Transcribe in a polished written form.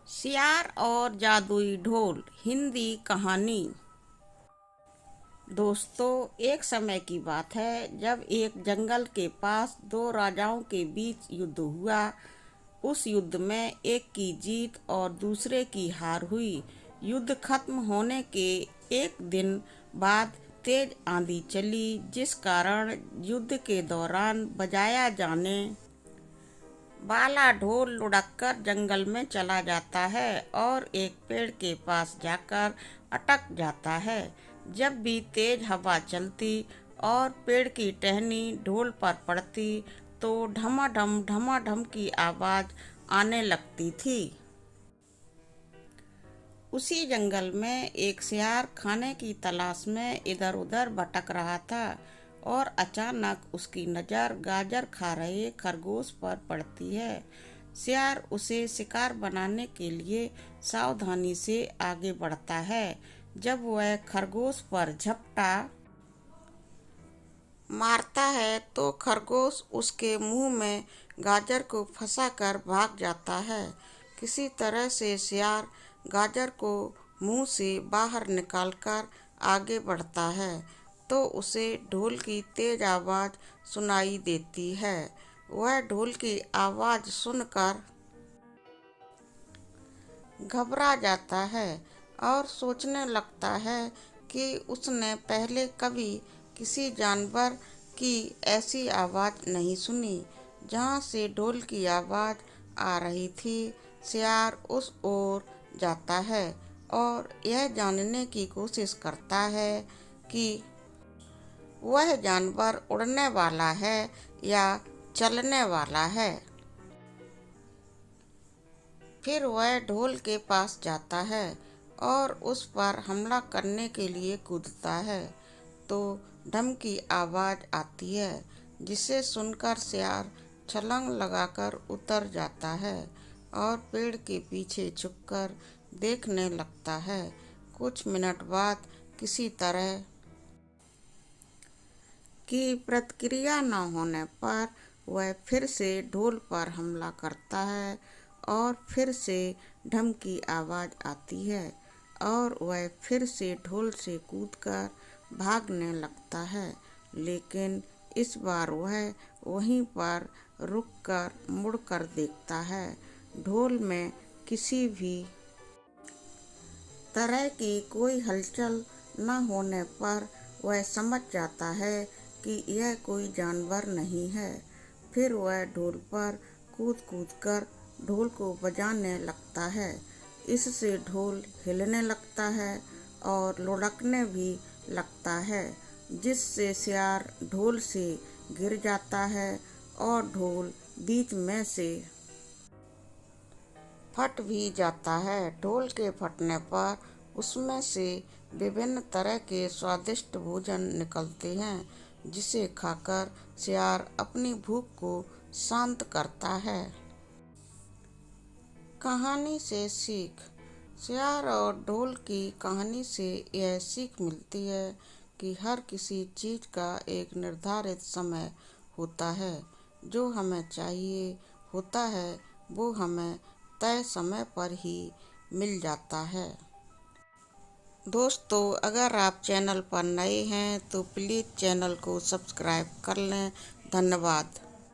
सियार और जादुई ढोल हिंदी कहानी। दोस्तों, एक समय की बात है जब एक जंगल के पास दो राजाओं के बीच युद्ध हुआ। उस युद्ध में एक की जीत और दूसरे की हार हुई। युद्ध खत्म होने के एक दिन बाद तेज आंधी चली, जिस कारण युद्ध के दौरान बजाया जाने वाला ढोल लुढ़ककर जंगल में चला जाता है और एक पेड़ के पास जाकर अटक जाता है। जब भी तेज हवा चलती और पेड़ की टहनी ढोल पर पड़ती तो ढमाढम की आवाज आने लगती थी। उसी जंगल में एक सियार खाने की तलाश में इधर उधर भटक रहा था और अचानक उसकी नज़र गाजर खा रहे खरगोश पर पड़ती है। सियार उसे शिकार बनाने के लिए सावधानी से आगे बढ़ता है। जब वह खरगोश पर झपटा मारता है तो खरगोश उसके मुंह में गाजर को फंसाकर भाग जाता है। किसी तरह से सियार गाजर को मुंह से बाहर निकालकर आगे बढ़ता है तो उसे ढोल की तेज आवाज़ सुनाई देती है। वह ढोल की आवाज़ सुनकर घबरा जाता है और सोचने लगता है कि उसने पहले कभी किसी जानवर की ऐसी आवाज़ नहीं सुनी। जहाँ से ढोल की आवाज़ आ रही थी, सियार उस ओर जाता है और यह जानने की कोशिश करता है कि वह जानवर उड़ने वाला है या चलने वाला है। फिर वह ढोल के पास जाता है और उस पर हमला करने के लिए कूदता है तो ढम की आवाज़ आती है, जिसे सुनकर सियार छलांग लगाकर उतर जाता है और पेड़ के पीछे छुपकर देखने लगता है। कुछ मिनट बाद किसी तरह की प्रतिक्रिया न होने पर वह फिर से ढोल पर हमला करता है और फिर से ढम की आवाज़ आती है और वह फिर से ढोल से कूदकर भागने लगता है। लेकिन इस बार वह वहीं पर रुककर मुड़कर देखता है। ढोल में किसी भी तरह की कोई हलचल न होने पर वह समझ जाता है कि यह कोई जानवर नहीं है। फिर वह ढोल पर कूद कर ढोल को बजाने लगता है। इससे ढोल हिलने लगता है और लुढ़कने भी लगता है, जिससे सियार ढोल से गिर जाता है और ढोल बीच में से फट भी जाता है। ढोल के फटने पर उसमें से विभिन्न तरह के स्वादिष्ट भोजन निकलते हैं, जिसे खाकर सियार अपनी भूख को शांत करता है। कहानी से सीख। सियार और ढोल की कहानी से यह सीख मिलती है कि हर किसी चीज़ का एक निर्धारित समय होता है। जो हमें चाहिए होता है वो हमें तय समय पर ही मिल जाता है। दोस्तों, अगर आप चैनल पर नए हैं तो प्लीज़ चैनल को सब्सक्राइब कर लें। धन्यवाद।